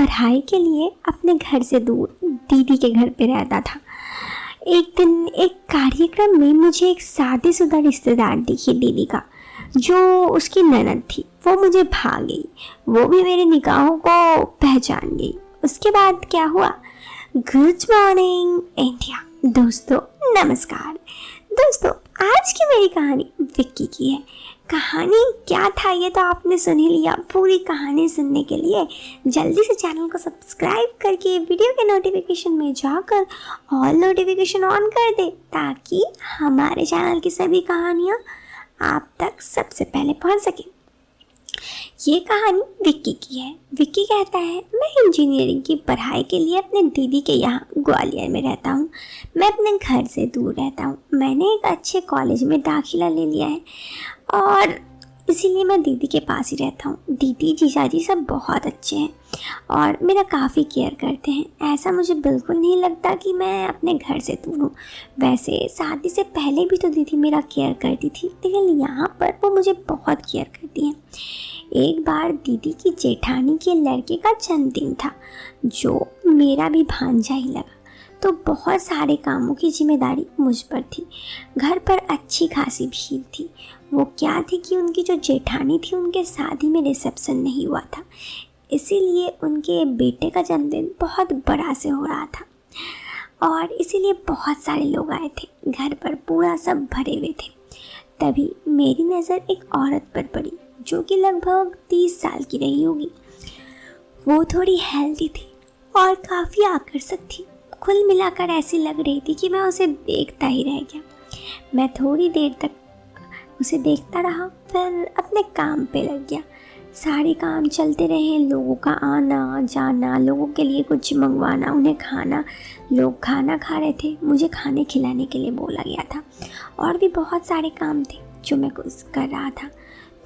पढ़ाई के लिए अपने घर से दूर दीदी के घर पे रहता था। एक दिन एक कार्यक्रम में मुझे एक शादीशुदा रिश्तेदार दिखी दीदी का, जो उसकी ननद थी। वो मुझे भा गई, वो भी मेरी निगाहों को पहचान गई। उसके बाद क्या हुआ? Good morning India. दोस्तों नमस्कार। दोस्तों आज की मेरी कहानी विक्की की है। कहानी क्या था ये तो आपने सुन ही लिया। पूरी कहानी सुनने के लिए जल्दी से चैनल को सब्सक्राइब करके वीडियो के नोटिफिकेशन में जाकर ऑल नोटिफिकेशन ऑन कर दे, ताकि हमारे चैनल की सभी कहानियाँ आप तक सबसे पहले पहुँच सके। ये कहानी विक्की की है। विक्की कहता है, मैं इंजीनियरिंग की पढ़ाई के लिए अपने दीदी के यहाँ ग्वालियर में रहता हूँ। मैं अपने घर से दूर रहता हूँ। मैंने एक अच्छे कॉलेज में दाखिला ले लिया है और इसीलिए मैं दीदी के पास ही रहता हूँ। दीदी जीजाजी सब बहुत अच्छे हैं और मेरा काफ़ी केयर करते हैं। ऐसा मुझे बिल्कुल नहीं लगता कि मैं अपने घर से दूर हूँ। वैसे शादी से पहले भी तो दीदी मेरा केयर करती थी, लेकिन यहाँ पर वो मुझे बहुत केयर करती हैं। एक बार दीदी की जेठानी के लड़के का जन्मदिन था, जो मेरा भी भांजा ही लगा, तो बहुत सारे कामों की जिम्मेदारी मुझ पर थी। घर पर अच्छी खासी भीड़ थी। वो क्या थी कि उनकी जो जेठानी थी, उनके शादी में रिसेप्शन नहीं हुआ था, इसीलिए उनके बेटे का जन्मदिन बहुत बड़ा से हो रहा था और इसीलिए बहुत सारे लोग आए थे। घर पर पूरा सब भरे हुए थे। तभी मेरी नज़र एक औरत पर पड़ी, जो कि लगभग 30 साल की रही होगी। वो थोड़ी हेल्दी थी और काफ़ी आकर्षक थी। कुल मिलाकर ऐसी लग रही थी कि मैं उसे देखता ही रह गया। मैं थोड़ी देर तक उसे देखता रहा, फिर अपने काम पे लग गया। सारे काम चलते रहे, लोगों का आना जाना, लोगों के लिए कुछ मंगवाना, उन्हें खाना। लोग खाना खा रहे थे, मुझे खाने खिलाने के लिए बोला गया था और भी बहुत सारे काम थे जो मैं कुछ कर रहा था।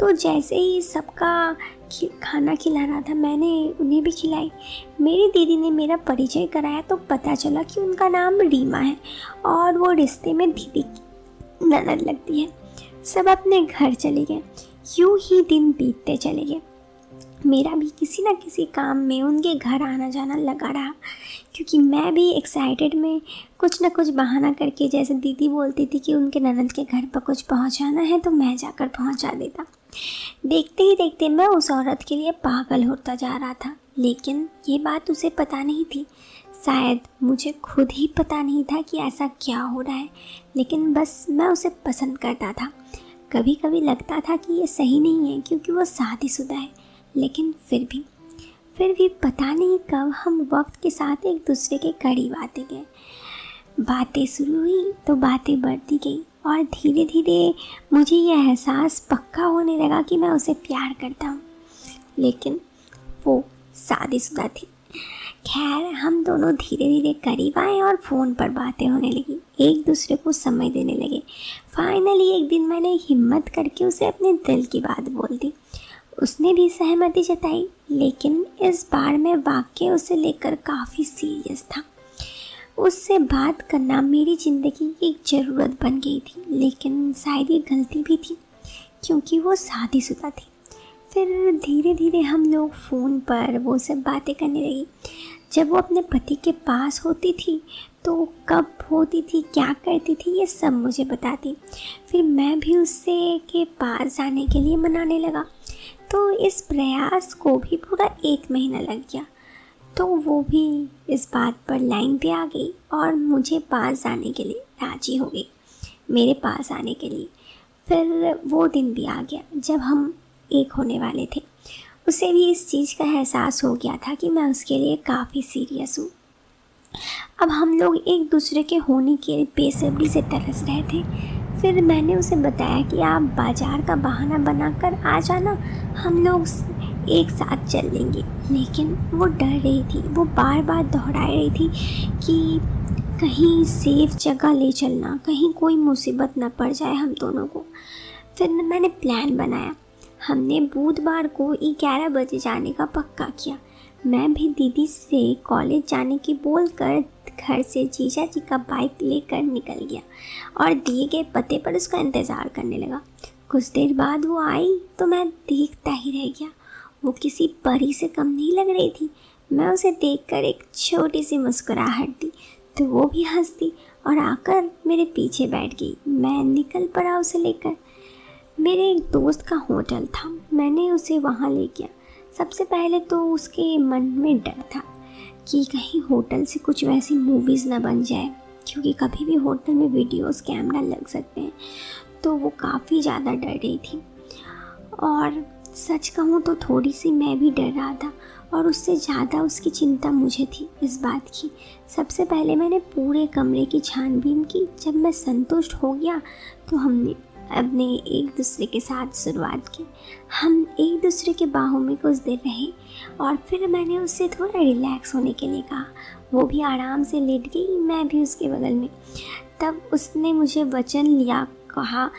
तो जैसे ही सबका खाना खिला रहा था, मैंने उन्हें भी खिलाई। मेरी दीदी ने मेरा परिचय कराया तो पता चला कि उनका नाम रीमा है और वो रिश्ते में दीदी की ननद लगती है। सब अपने घर चले गए। यूं ही दिन बीतते चले गए। मेरा भी किसी न किसी काम में उनके घर आना जाना लगा रहा, क्योंकि मैं भी एक्साइटेड में कुछ न कुछ बहाना करके, जैसे दीदी बोलती थी कि उनके ननद के घर पर कुछ पहुंचाना है तो मैं जाकर पहुंचा देता। देखते ही देखते मैं उस औरत के लिए पागल होता जा रहा था, लेकिन ये बात उसे पता नहीं थी। शायद मुझे खुद ही पता नहीं था कि ऐसा क्या हो रहा है, लेकिन बस मैं उसे पसंद करता था। कभी कभी लगता था कि ये सही नहीं है क्योंकि वो शादीशुदा है, लेकिन फिर भी पता नहीं कब हम वक्त के साथ एक दूसरे के करीब आते गए। बातें शुरू हुई तो बातें बढ़ती गई और धीरे धीरे मुझे यह एहसास पक्का होने लगा कि मैं उसे प्यार करता हूँ, लेकिन वो शादीशुदा थी। खैर, हम दोनों धीरे धीरे करीब आए और फ़ोन पर बातें होने लगी, एक दूसरे को समय देने लगे। फाइनली एक दिन मैंने हिम्मत करके उसे अपने दिल की बात बोल दी। उसने भी सहमति जताई, लेकिन इस बार मैं वाकई उसे लेकर काफ़ी सीरियस था। उससे बात करना मेरी ज़िंदगी की एक ज़रूरत बन गई थी, लेकिन शायद ये गलती भी थी क्योंकि वो शादीशुदा थी। फिर धीरे धीरे हम लोग फ़ोन पर वो सब बातें करने लगी। जब वो अपने पति के पास होती थी तो कब होती थी, क्या करती थी, ये सब मुझे बताती। फिर मैं भी उससे के पास जाने के लिए मनाने लगा। तो इस प्रयास को भी पूरा 1 महीना लग गया। तो वो भी इस बात पर लाइन पे आ गई और मुझे पास जाने के लिए राज़ी हो गई, मेरे पास आने के लिए। फिर वो दिन भी आ गया जब हम एक होने वाले थे। उसे भी इस चीज़ का एहसास हो गया था कि मैं उसके लिए काफ़ी सीरियस हूँ। अब हम लोग एक दूसरे के होने के बेसब्री से तरस रहे थे। फिर मैंने उसे बताया कि आप बाज़ार का बहाना बनाकर आ जाना, हम लोग एक साथ चल लेंगे। लेकिन वो डर रही थी, वो बार बार दोहरा रही थी कि कहीं सेफ जगह ले चलना, कहीं कोई मुसीबत ना पड़ जाए हम दोनों को। फिर मैंने प्लान बनाया। हमने बुधवार को 11 बजे जाने का पक्का किया। मैं भी दीदी से कॉलेज जाने की बोलकर घर से जीजा जी का बाइक लेकर निकल गया और दिए गए पते पर उसका इंतज़ार करने लगा। कुछ देर बाद वो आई तो मैं देखता ही रह गया। वो किसी परी से कम नहीं लग रही थी। मैं उसे देखकर एक छोटी सी मुस्कुराहट दी तो वो भी हंस दी और आकर मेरे पीछे बैठ गई। मैं निकल पड़ा उसे लेकर। मेरे एक दोस्त का होटल था, मैंने उसे वहाँ ले गया। सबसे पहले तो उसके मन में डर था कि कहीं होटल से कुछ वैसी मूवीज़ ना बन जाए, क्योंकि कभी भी होटल में वीडियोस कैमरा लग सकते हैं। तो वो काफ़ी ज़्यादा डर रही थी और सच कहूँ तो थोड़ी सी मैं भी डर रहा था और उससे ज़्यादा उसकी चिंता मुझे थी इस बात की। सबसे पहले मैंने पूरे कमरे की छानबीन की। जब मैं संतुष्ट हो गया तो हमने अपने एक दूसरे के साथ शुरुआत की। हम एक दूसरे के बाहों में कुछ देर रहे और फिर मैंने उससे थोड़ा रिलैक्स होने के लिए कहा। वो भी आराम से लेट गई, मैं भी उसके बगल में। तब उसने मुझे वचन लिया, कहा,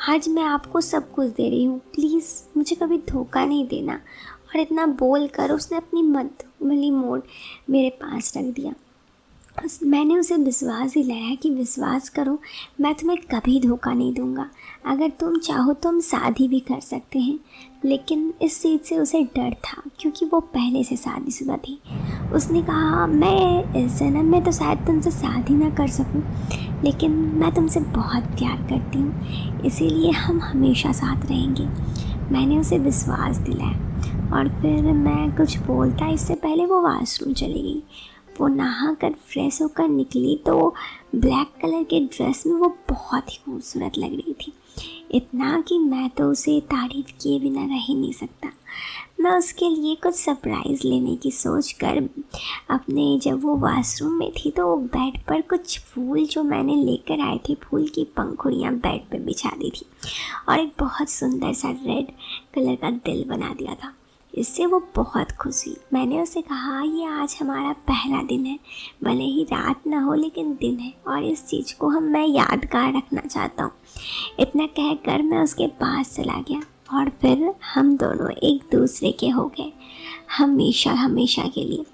आज मैं आपको सब कुछ दे रही हूँ, प्लीज़ मुझे कभी धोखा नहीं देना। और इतना बोल कर उसने अपनी मधुमली मोड़ मेरे पास रख दिया। मैंने उसे विश्वास दिलाया कि विश्वास करो, मैं तुम्हें कभी धोखा नहीं दूंगा। अगर तुम चाहो तो हम शादी भी कर सकते हैं। लेकिन इस चीज़ से उसे डर था क्योंकि वो पहले से शादीशुदा थी। उसने कहा, मैं इस जन्म में तो शायद तुमसे शादी ना कर सकूं, लेकिन मैं तुमसे बहुत प्यार करती हूँ, इसीलिए हम हमेशा साथ रहेंगे। मैंने उसे विश्वास दिलाया और फिर मैं कुछ बोलता इससे पहले वो वॉशरूम चली गई। वो नहा कर फ्रेश होकर निकली तो ब्लैक कलर के ड्रेस में वो बहुत ही खूबसूरत लग रही थी, इतना कि मैं तो उसे तारीफ़ किए बिना रह ही नहीं सकता। मैं उसके लिए कुछ सरप्राइज़ लेने की सोच कर जब वो वॉशरूम में थी तो बेड पर कुछ फूल जो मैंने लेकर आए थे, फूल की पंखुड़ियाँ बेड पे बिछा दी थी और एक बहुत सुंदर सा रेड कलर का दिल बना दिया था। इससे वो बहुत खुश हुई। मैंने उसे कहा, ये आज हमारा पहला दिन है, भले ही रात ना हो लेकिन दिन है और इस चीज़ को मैं यादगार रखना चाहता हूँ। इतना कहकर मैं उसके पास चला गया और फिर हम दोनों एक दूसरे के हो गए, हमेशा हमेशा के लिए।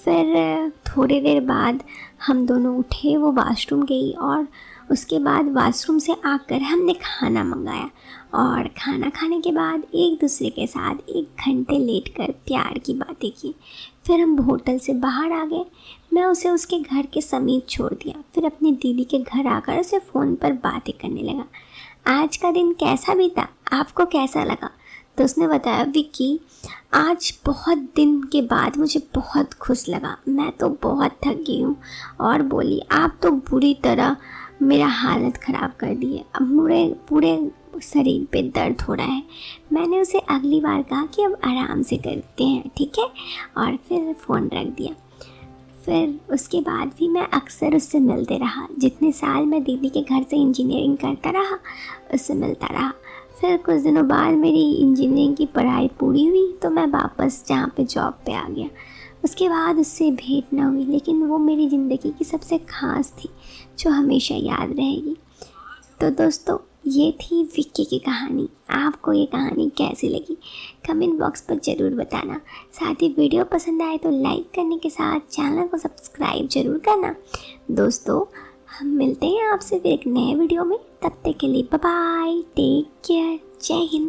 फिर थोड़ी देर बाद हम दोनों उठे, वो वॉशरूम गई और उसके बाद वॉशरूम से आकर हमने खाना मंगाया और खाना खाने के बाद एक दूसरे के साथ 1 घंटे लेटकर प्यार की बातें की। फिर हम होटल से बाहर आ गए। मैं उसे उसके घर के समीप छोड़ दिया, फिर अपनी दीदी के घर आकर उसे फ़ोन पर बातें करने लगा। आज का दिन कैसा बीता, आपको कैसा लगा? तो उसने बताया, विक्की आज बहुत दिन के बाद मुझे बहुत खुश लगा, मैं तो बहुत थक गई हूँ। और बोली, आप तो बुरी तरह मेरा हालत ख़राब कर दी है, अब पूरे शरीर पे दर्द हो रहा है। मैंने उसे अगली बार कहा कि अब आराम से करते हैं, ठीक है, और फिर फ़ोन रख दिया। फिर उसके बाद भी मैं अक्सर उससे मिलते रहा। जितने साल मैं दीदी के घर से इंजीनियरिंग करता रहा उससे मिलता रहा। फिर कुछ दिनों बाद मेरी इंजीनियरिंग की पढ़ाई पूरी हुई तो मैं वापस जहाँ पे जॉब पे आ गया। उसके बाद उससे भेंट न हुई, लेकिन वो मेरी ज़िंदगी की सबसे ख़ास थी जो हमेशा याद रहेगी। तो दोस्तों, ये थी विक्की की कहानी। आपको ये कहानी कैसी लगी कमेंट बॉक्स पर ज़रूर बताना। साथ ही वीडियो पसंद आए तो लाइक करने के साथ चैनल को सब्सक्राइब ज़रूर करना। दोस्तों, हम मिलते हैं आपसे फिर एक नए वीडियो में। तब तक के लिए बाय बाय, टेक केयर, जय हिंद।